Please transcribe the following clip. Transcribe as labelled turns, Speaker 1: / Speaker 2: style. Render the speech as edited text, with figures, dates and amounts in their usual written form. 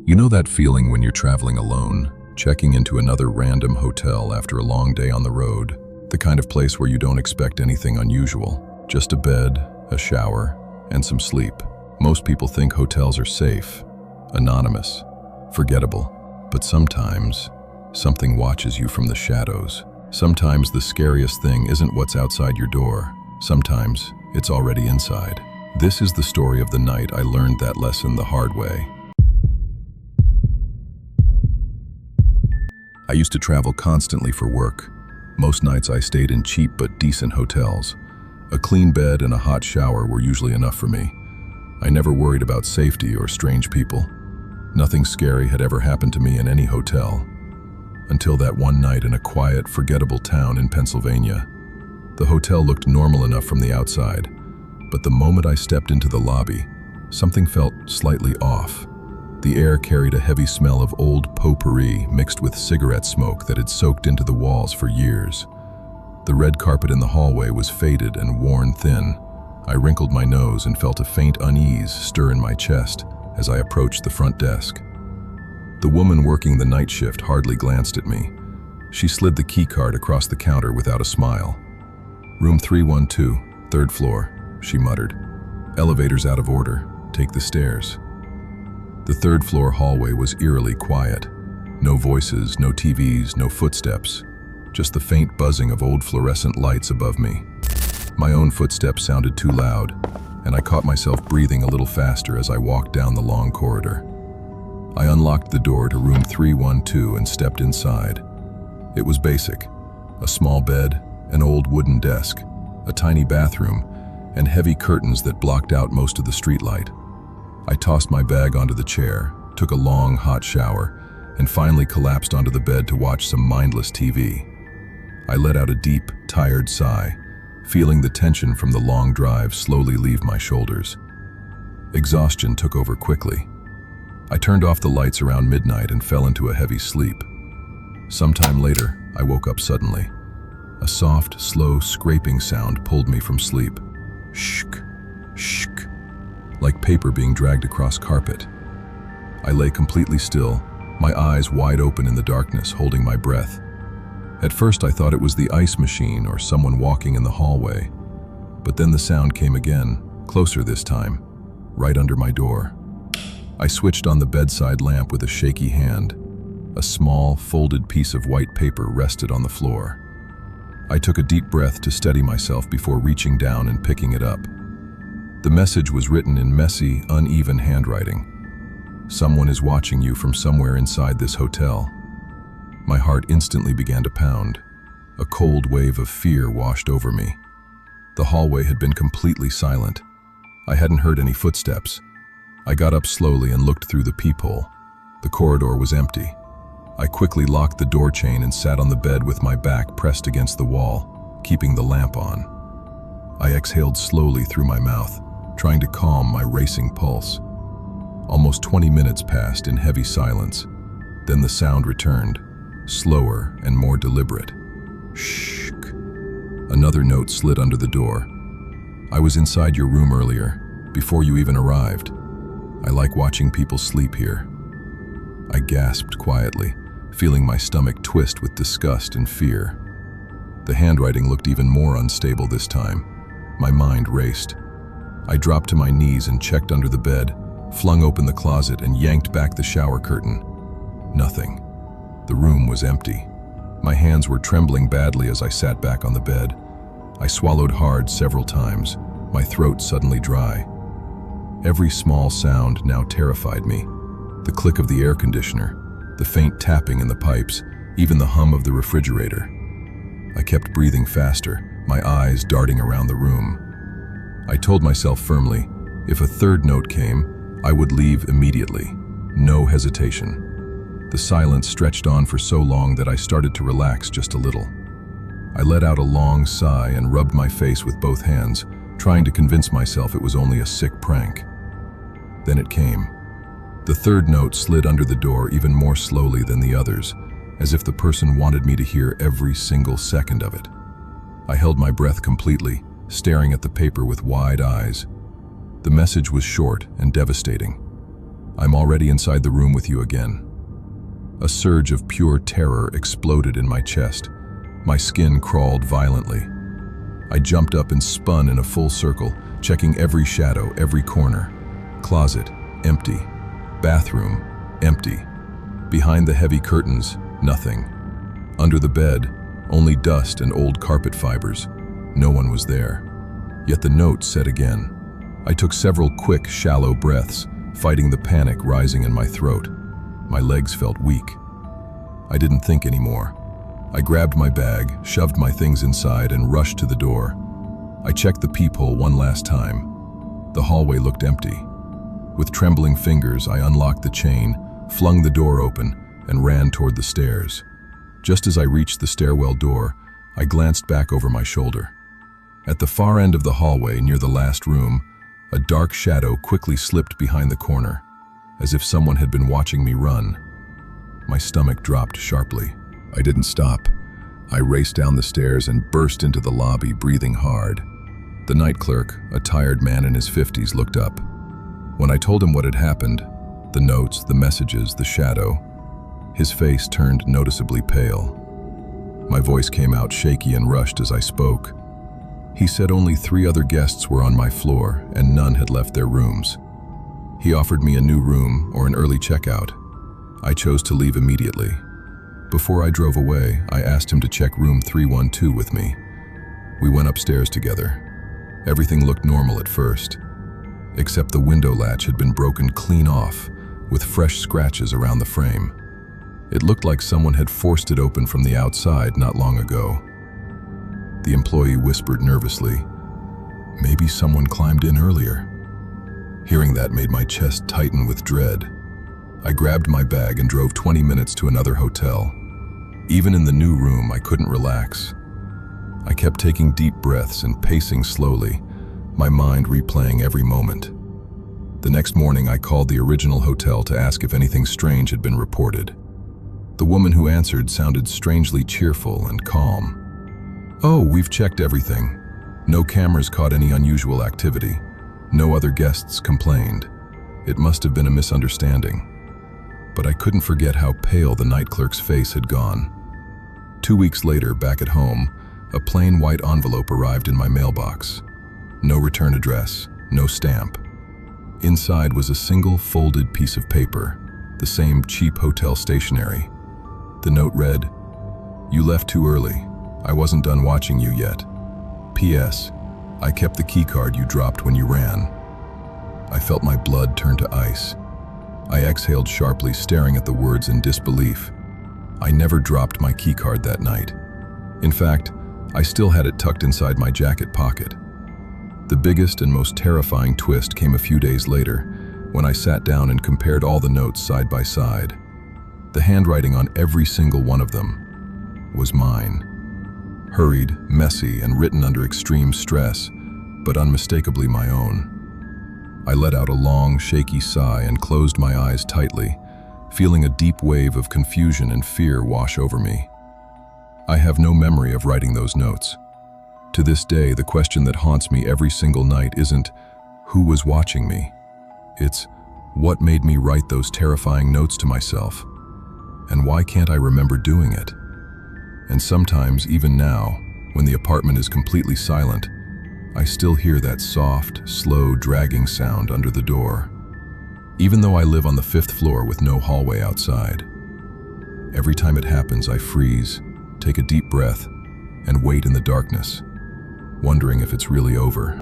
Speaker 1: You know that feeling when you're traveling alone, checking into another random hotel after a long day on the road? The kind of place where you don't expect anything unusual. Just a bed, a shower, and some sleep. Most people think hotels are safe, anonymous, forgettable. But sometimes, something watches you from the shadows. Sometimes the scariest thing isn't what's outside your door. Sometimes it's already inside. This is the story of the night I learned that lesson the hard way. I used to travel constantly for work. Most nights I stayed in cheap but decent hotels. A clean bed and a hot shower were usually enough for me. I never worried about safety or strange people. Nothing scary had ever happened to me in any hotel. Until that one night in a quiet, forgettable town in Pennsylvania. The hotel looked normal enough from the outside, but the moment I stepped into the lobby, something felt slightly off. The air carried a heavy smell of old potpourri mixed with cigarette smoke that had soaked into the walls for years. The red carpet in the hallway was faded and worn thin. I wrinkled my nose and felt a faint unease stir in my chest as I approached the front desk. The woman working the night shift hardly glanced at me. She slid the key card across the counter without a smile. "Room 312, third floor," she muttered. "Elevator's out of order. Take the stairs." The third floor hallway was eerily quiet. No voices, no TVs, no footsteps. Just the faint buzzing of old fluorescent lights above me. My own footsteps sounded too loud, and I caught myself breathing a little faster as I walked down the long corridor. I unlocked the door to room 312 and stepped inside. It was basic. A small bed, an old wooden desk, a tiny bathroom, and heavy curtains that blocked out most of the streetlight. I tossed my bag onto the chair, took a long, hot shower, and finally collapsed onto the bed to watch some mindless TV. I let out a deep, tired sigh, feeling the tension from the long drive slowly leave my shoulders. Exhaustion took over quickly. I turned off the lights around midnight and fell into a heavy sleep. Sometime later, I woke up suddenly. A soft, slow scraping sound pulled me from sleep. Shk, shk. Like paper being dragged across carpet. I lay completely still, my eyes wide open in the darkness, holding my breath. At first I thought it was the ice machine or someone walking in the hallway. But then the sound came again, closer this time, right under my door. I switched on the bedside lamp with a shaky hand. A small, folded piece of white paper rested on the floor. I took a deep breath to steady myself before reaching down and picking it up. The message was written in messy, uneven handwriting. "Someone is watching you from somewhere inside this hotel." My heart instantly began to pound. A cold wave of fear washed over me. The hallway had been completely silent. I hadn't heard any footsteps. I got up slowly and looked through the peephole. The corridor was empty. I quickly locked the door chain and sat on the bed with my back pressed against the wall, keeping the lamp on. I exhaled slowly through my mouth, trying to calm my racing pulse. Almost 20 minutes passed in heavy silence. Then the sound returned, slower and more deliberate. Shh. Another note slid under the door. "I was inside your room earlier, before you even arrived. I like watching people sleep here." I gasped quietly, feeling my stomach twist with disgust and fear. The handwriting looked even more unstable this time. My mind raced. I dropped to my knees and checked under the bed, flung open the closet and yanked back the shower curtain. Nothing. The room was empty. My hands were trembling badly as I sat back on the bed. I swallowed hard several times, my throat suddenly dry. Every small sound now terrified me. The click of the air conditioner, the faint tapping in the pipes, even the hum of the refrigerator. I kept breathing faster, my eyes darting around the room. I told myself firmly, if a third note came, I would leave immediately. No hesitation. The silence stretched on for so long that I started to relax just a little. I let out a long sigh and rubbed my face with both hands, trying to convince myself it was only a sick prank. Then it came. The third note slid under the door even more slowly than the others, as if the person wanted me to hear every single second of it. I held my breath completely, staring at the paper with wide eyes. The message was short and devastating. I'm already inside the room with you again." A surge of pure terror exploded in my chest. My skin crawled violently. I jumped up and spun in a full circle, checking every shadow, every corner. Closet, empty. Bathroom, empty. Behind the heavy curtains, nothing. Under the bed, only dust and old carpet fibers. No one was there. Yet the note said again. I took several quick, shallow breaths, fighting the panic rising in my throat. My legs felt weak. I didn't think anymore. I grabbed my bag, shoved my things inside, and rushed to the door. I checked the peephole one last time. The hallway looked empty. With trembling fingers, I unlocked the chain, flung the door open, and ran toward the stairs. Just as I reached the stairwell door, I glanced back over my shoulder. At the far end of the hallway, near the last room, a dark shadow quickly slipped behind the corner, as if someone had been watching me run. My stomach dropped sharply. I didn't stop. I raced down the stairs and burst into the lobby, breathing hard. The night clerk, a tired man in his 50s, looked up. When I told him what had happened, the notes, the messages, the shadow, his face turned noticeably pale. My voice came out shaky and rushed as I spoke. He said only 3 other guests were on my floor and none had left their rooms. He offered me a new room or an early checkout. I chose to leave immediately. Before I drove away, I asked him to check room 312 with me. We went upstairs together. Everything looked normal at first, except the window latch had been broken clean off, with fresh scratches around the frame. It looked like someone had forced it open from the outside not long ago. The employee whispered nervously, "Maybe someone climbed in earlier." Hearing that made my chest tighten with dread. I grabbed my bag and drove 20 minutes to another hotel. Even in the new room, I couldn't relax. I kept taking deep breaths and pacing slowly, my mind replaying every moment. The next morning, I called the original hotel to ask if anything strange had been reported. The woman who answered sounded strangely cheerful and calm. "Oh, we've checked everything. No cameras caught any unusual activity. No other guests complained. It must have been a misunderstanding." But I couldn't forget how pale the night clerk's face had gone. 2 weeks later, back at home, a plain white envelope arrived in my mailbox. No return address, no stamp. Inside was a single folded piece of paper, the same cheap hotel stationery. The note read, "You left too early. I wasn't done watching you yet. P.S. I kept the keycard you dropped when you ran." I felt my blood turn to ice. I exhaled sharply, staring at the words in disbelief. I never dropped my keycard that night. In fact, I still had it tucked inside my jacket pocket. The biggest and most terrifying twist came a few days later, when I sat down and compared all the notes side by side. The handwriting on every single one of them was mine. Hurried, messy, and written under extreme stress, but unmistakably my own. I let out a long, shaky sigh and closed my eyes tightly, feeling a deep wave of confusion and fear wash over me. I have no memory of writing those notes. To this day, the question that haunts me every single night isn't, who was watching me? It's, what made me write those terrifying notes to myself? And why can't I remember doing it? And sometimes, even now, when the apartment is completely silent, I still hear that soft, slow, dragging sound under the door. Even though I live on the 5th floor with no hallway outside. Every time it happens, I freeze, take a deep breath, and wait in the darkness, wondering if it's really over.